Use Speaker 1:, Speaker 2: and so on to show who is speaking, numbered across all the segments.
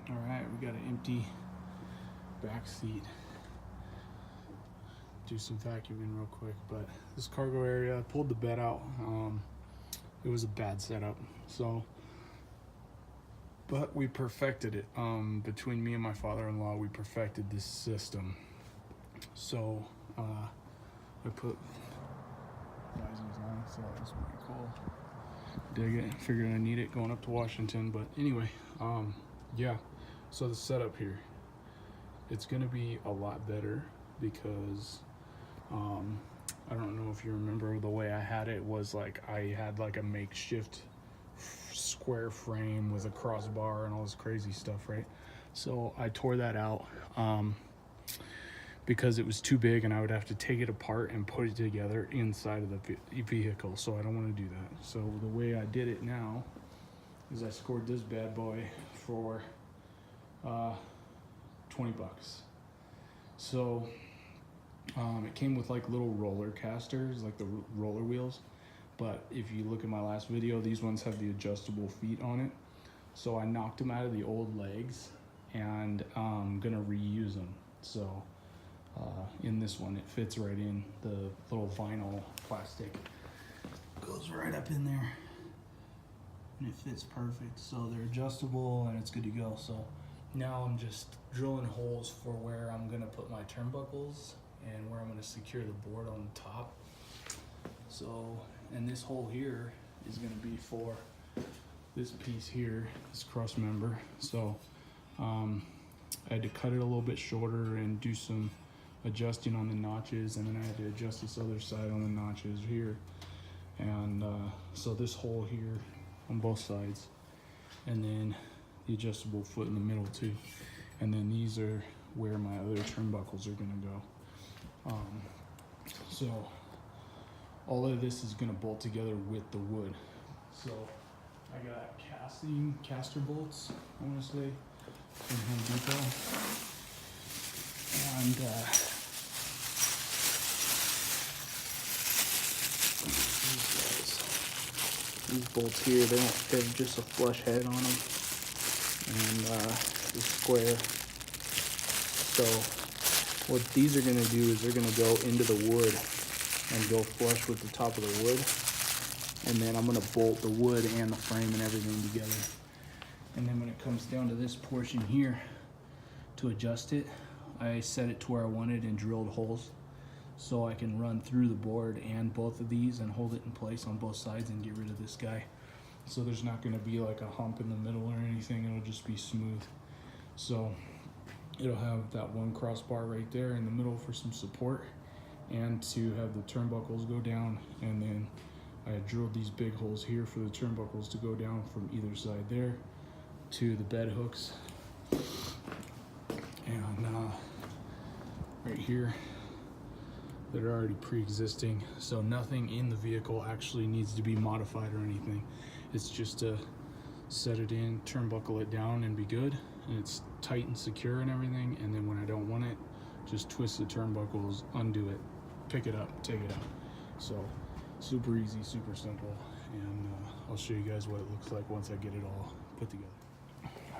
Speaker 1: All right, we got an empty back seat. Do some vacuuming real quick, but this cargo area, I pulled the bed out. It was a bad setup, so, but we perfected it. Between me and my father-in-law, we perfected this system. So I put visors on, so that was pretty cool. Dig it, figured I need it going up to Washington, but anyway, yeah. So the setup here, it's gonna be a lot better because I don't know if you remember the way I had it was like I had like a makeshift square frame with a crossbar and all this crazy stuff, right? So I tore that out because it was too big and I would have to take it apart and put it together inside of the vehicle. So I don't want to do that. So the way I did it now is I scored this bad boy for 20 bucks. So it came with like little roller casters, like the roller wheels. But if you look at my last video, these ones have the adjustable feet on it. So I knocked them out of the old legs and I'm gonna reuse them. So in this one, it fits right in. The little vinyl plastic goes right up in there and it fits perfect. So they're adjustable and it's good to go. So now I'm just drilling holes for where I'm gonna put my turnbuckles and where I'm gonna secure the board on the top. So, and this hole here is gonna be for this piece here, this cross member. So I had to cut it a little bit shorter and do some adjusting on the notches, and then I had to adjust this other side on the notches here. And so this hole here on both sides, and then the adjustable foot in the middle too. And then these are where my other turnbuckles are gonna go. So all of this is gonna bolt together with the wood. So I got caster bolts, I wanna say, from Home Depot. And these bolts here, they have just a flush head on them, and the square. So what these are gonna do is they're gonna go into the wood and go flush with the top of the wood. And then I'm gonna bolt the wood and the frame and everything together. And then when it comes down to this portion here, to adjust it, I set it to where I wanted and drilled holes so I can run through the board and both of these and hold it in place on both sides and get rid of this guy. So there's not gonna be like a hump in the middle or anything, it'll just be smooth. So it'll have that one crossbar right there in the middle for some support and to have the turnbuckles go down. And then I had drilled these big holes here for the turnbuckles to go down from either side there to the bed hooks. And right here, that are already pre-existing. So nothing in the vehicle actually needs to be modified or anything. It's just to set it in, turnbuckle it down and be good. And it's tight and secure and everything. And then when I don't want it, just twist the turnbuckles, undo it, pick it up, take it out. So super easy, super simple. And I'll show you guys what it looks like once I get it all put together.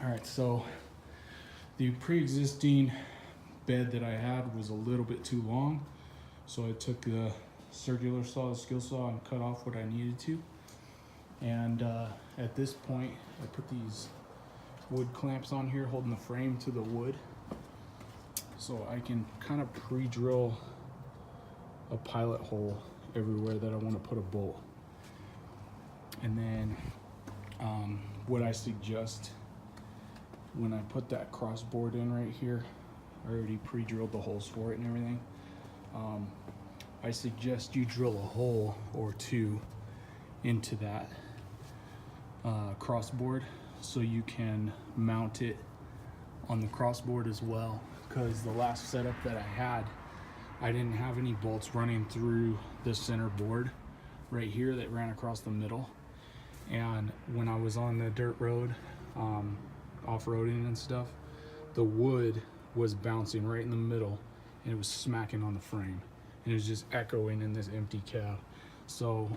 Speaker 1: All right, so the pre-existing bed that I had was a little bit too long. So I took the circular saw, the skill saw, and cut off what I needed to. And at this point, I put these wood clamps on here holding the frame to the wood. So I can kind of pre-drill a pilot hole everywhere that I want to put a bolt. And then what I suggest when I put that crossboard in right here, I already pre-drilled the holes for it and everything. I suggest you drill a hole or two into that crossboard so you can mount it on the crossboard as well. Because the last setup that I had, I didn't have any bolts running through the center board right here that ran across the middle. And when I was on the dirt road, off-roading and stuff, the wood was bouncing right in the middle and it was smacking on the frame and it was just echoing in this empty cab. So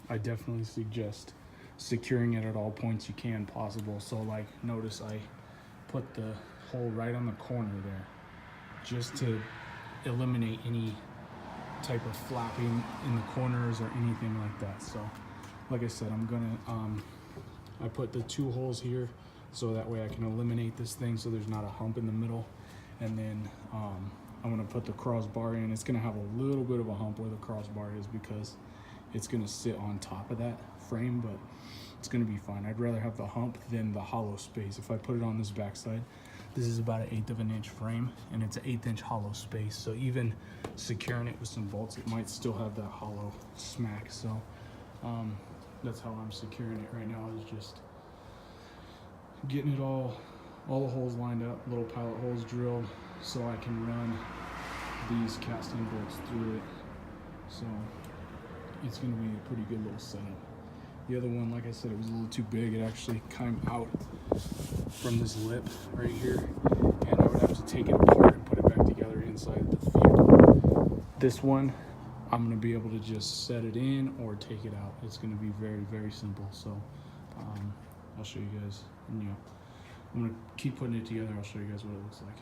Speaker 1: I definitely suggest securing it at all points you can possible. So like notice I put the hole right on the corner there, just to eliminate any type of flapping in the corners or anything like that. So like I said, I'm gonna I put the 2 holes here so that way I can eliminate this thing so there's not a hump in the middle. And then I'm gonna put the crossbar in. It's gonna have a little bit of a hump where the crossbar is because it's gonna sit on top of that frame, but it's gonna be fine. I'd rather have the hump than the hollow space. If I put it on this backside, this is about 1/8 of an inch frame and it's an 1/8 inch hollow space. So even securing it with some bolts, it might still have that hollow smack. So that's how I'm securing it right now, is just getting it all the holes lined up, little pilot holes drilled so I can run these casting bolts through it. So it's gonna be a pretty good little setup. The other one, like I said, it was a little too big. It actually came out from this lip right here, and I would have to take it apart and put it back together inside the vehicle. This one, I'm gonna be able to just set it in or take it out. It's gonna be very, very simple. So I'll show you guys, and, I'm gonna keep putting it together. I'll show you guys what it looks like.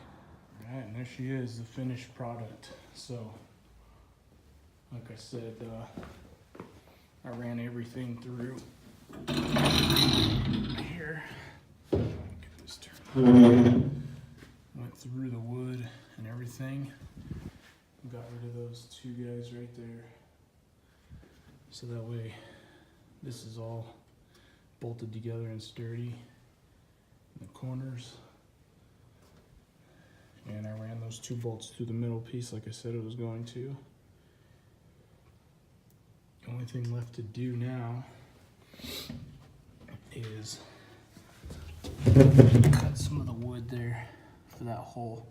Speaker 1: All right, and there she is, the finished product. So, like I said, I ran everything through here. Get this turned. Went through the wood and everything. Got rid of those 2 guys right there. So that way, this is all bolted together and sturdy in the corners. And I ran those 2 bolts through the middle piece like I said it was going to. The only thing left to do now is cut some of the wood there for that hole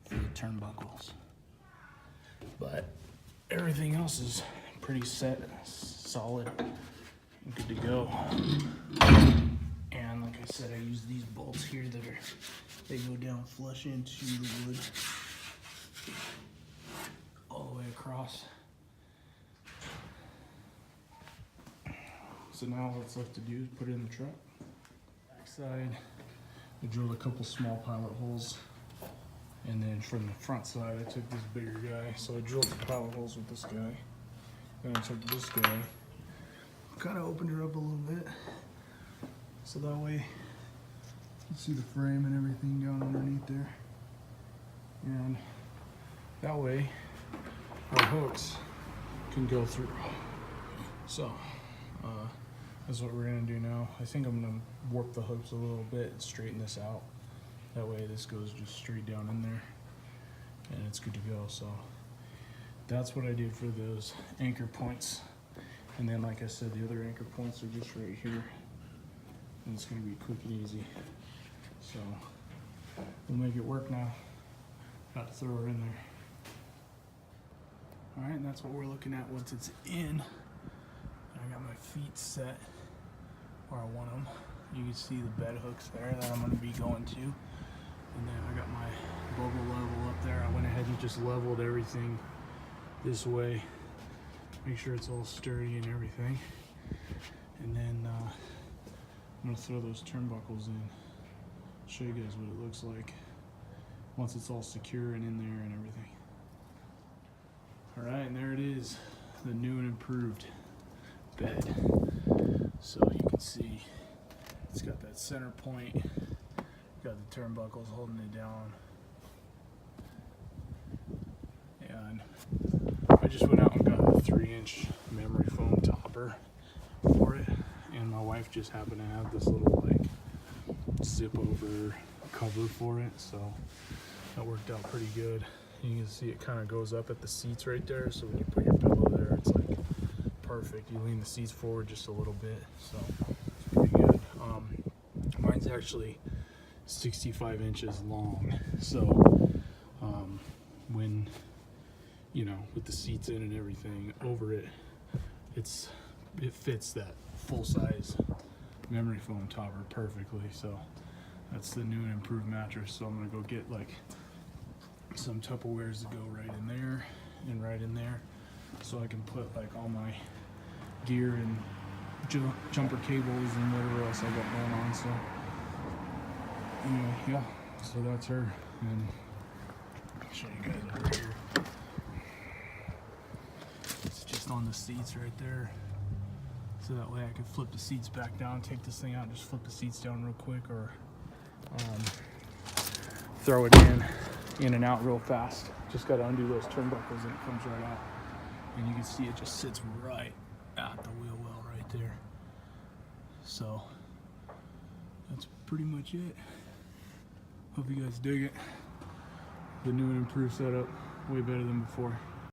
Speaker 1: for the turnbuckles. But everything else is pretty set, solid, and good to go. And like I said, I use these bolts here they go down flush into the wood all the way across. So now all that's left to do is put it in the truck. Backside, I drilled a couple small pilot holes. And then from the front side, I took this bigger guy. So I drilled the pilot holes with this guy. Then I took this guy, kind of opened her up a little bit. So that way, you see the frame and everything down underneath there. And that way, our hooks can go through. So, that's what we're gonna do now. I think I'm gonna warp the hooks a little bit and straighten this out. That way this goes just straight down in there and it's good to go. So that's what I did for those anchor points. And then like I said, the other anchor points are just right here. And it's gonna be quick and easy. So we'll make it work now. Got to throw her in there. All right, and that's what we're looking at once it's in. I got my feet set where I want them. You can see the bed hooks there that I'm going to be going to. And then I got my bubble level up there. I went ahead and just leveled everything this way. Make sure it's all sturdy and everything. And then I'm going to throw those turnbuckles in. Show you guys what it looks like once it's all secure and in there and everything. All right, and there it is, the new and improved bed. So you can see it's got that center point, got the turnbuckles holding it down, and I just went out and got a 3-inch memory foam topper for it, and my wife just happened to have this little like zip over cover for it, so that worked out pretty good. You can see it kind of goes up at the seats right there, so when you put your pillow there, it's like perfect. You lean the seats forward just a little bit, so it's pretty good. Mine's actually 65 inches long, so when, you know, with the seats in and everything over it, it fits that full-size memory foam topper perfectly. So that's the new and improved mattress. So I'm gonna go get like some Tupperwares to go right in there and right in there, so I can put like all my gear and jumper cables and whatever else I got going on. So anyway, yeah, so that's her, and I'll show you guys over here. It's just on the seats right there, so that way I can flip the seats back down, take this thing out and just flip the seats down real quick, or throw it in and out real fast. Just got to undo those turnbuckles and it comes right out, and you can see it just sits right at the wheel well right there. So that's pretty much it. Hope you guys dig it. The new and improved setup, way better than before.